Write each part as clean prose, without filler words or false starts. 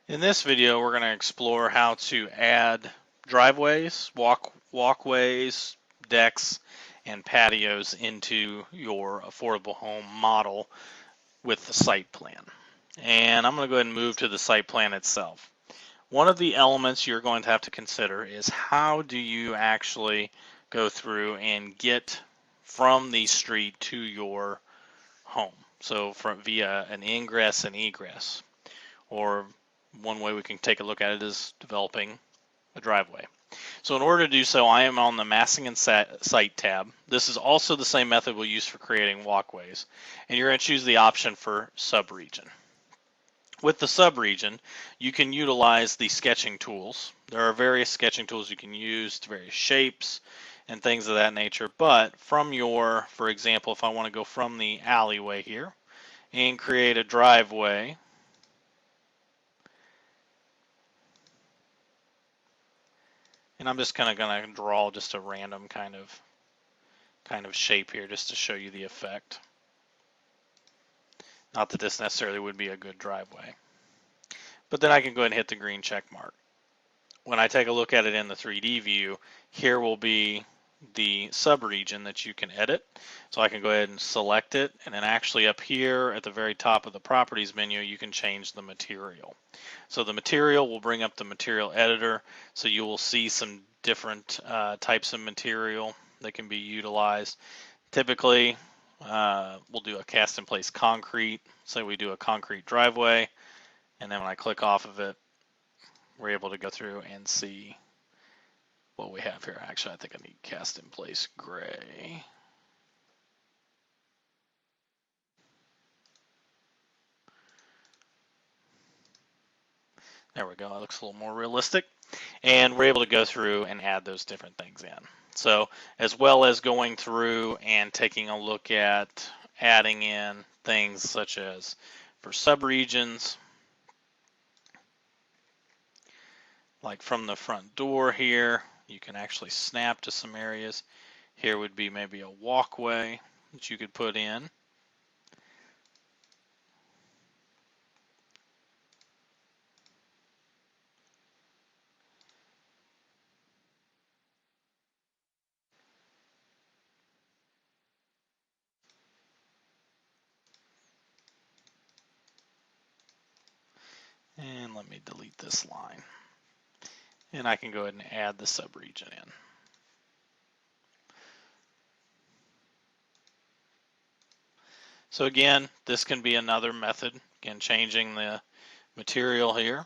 In this video, we're going to explore how to add driveways, walkways, decks, and patios into your affordable home model with the site plan. And I'm going to go ahead and move to the site plan itself. One of the elements you're going to have to consider is how do you actually go through and get from the street to your home. So via an ingress and egress, or one way we can take a look at it is developing a driveway. So in order to do so, I am on the Massing and Site tab. This is also the same method we'll use for creating walkways. And you're going to choose the option for subregion. With the subregion, you can utilize the sketching tools. There are various sketching tools you can use, various shapes and things of that nature. But from your, for example, if I want to go from the alleyway here and create a driveway, and I'm just kind of going to draw just a random kind of shape here just to show you the effect. Not that this necessarily would be a good driveway. But then I can go ahead and hit the green check mark. When I take a look at it in the 3D view, here will be the subregion that you can edit. So I can go ahead and select it, and then actually up here at the very top of the properties menu, you can change the material. So the material will bring up the material editor, so you will see some different types of material that can be utilized. Typically, we'll do a cast in place concrete. Say we do a concrete driveway, and then when I click off of it, we're able to go through and see what we have here. Actually, I think I need cast in place gray. There we go. It looks a little more realistic. And we're able to go through and add those different things in. So as well as going through and taking a look at adding in things such as for subregions, like from the front door here, you can actually snap to some areas. Here would be maybe a walkway that you could put in. And let me delete this line. And I can go ahead and add the subregion in. So again, this can be another method. Again, changing the material here.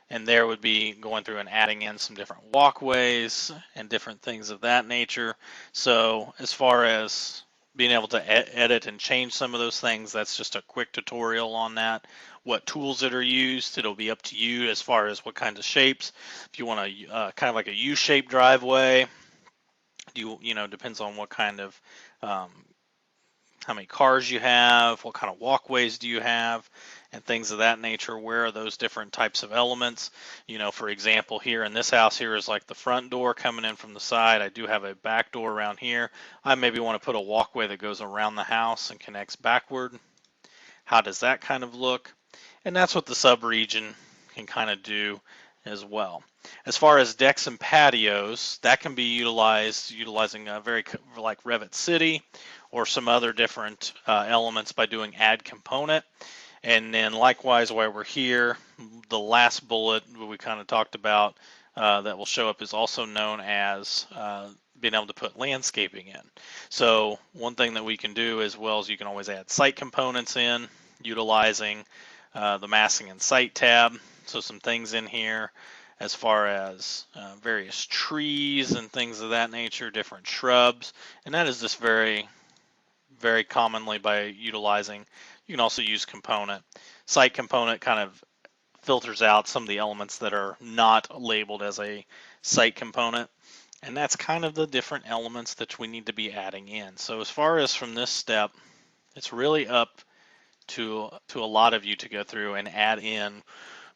And there would be going through and adding in some different walkways and different things of that nature. So as far as being able to edit and change some of those things, that's just a quick tutorial on that. What tools that are used, it'll be up to you as far as what kinds of shapes. If you want a kind of like a U-shaped driveway, depends on what kind of how many cars you have, what kind of walkways do you have, and things of that nature. Where are those different types of elements? For example, here in this house here is like the front door coming in from the side. I do have a back door around here. I maybe want to put a walkway that goes around the house and connects backward. How does that kind of look? And that's what the subregion can kind of do as well. As far as decks and patios, that can be utilizing a very like Revit City or some other different elements by doing add component. And then likewise, while we're here, the last bullet we kind of talked about that will show up is also known as being able to put landscaping in. So one thing that we can do as well is you can always add site components in utilizing the Massing and Site tab. So some things in here as far as various trees and things of that nature, different shrubs, and that is just very commonly by utilizing. You can also use component. Site component kind of filters out some of the elements that are not labeled as a site component, and that's kind of the different elements that we need to be adding in. So as far as from this step, it's really up to a lot of you to go through and add in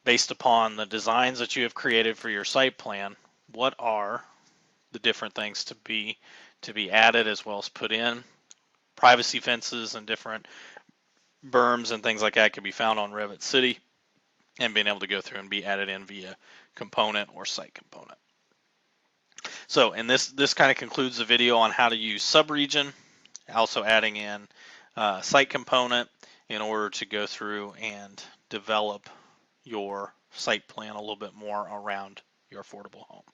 based upon the designs that you have created for your site plan. What are the different things to be added as well as put in? Privacy fences and different berms and things like that can be found on Revit City, and being able to go through and be added in via component or site component. So, and this kind of concludes the video on how to use subregion, also adding in site component in order to go through and develop your site plan a little bit more around your affordable home.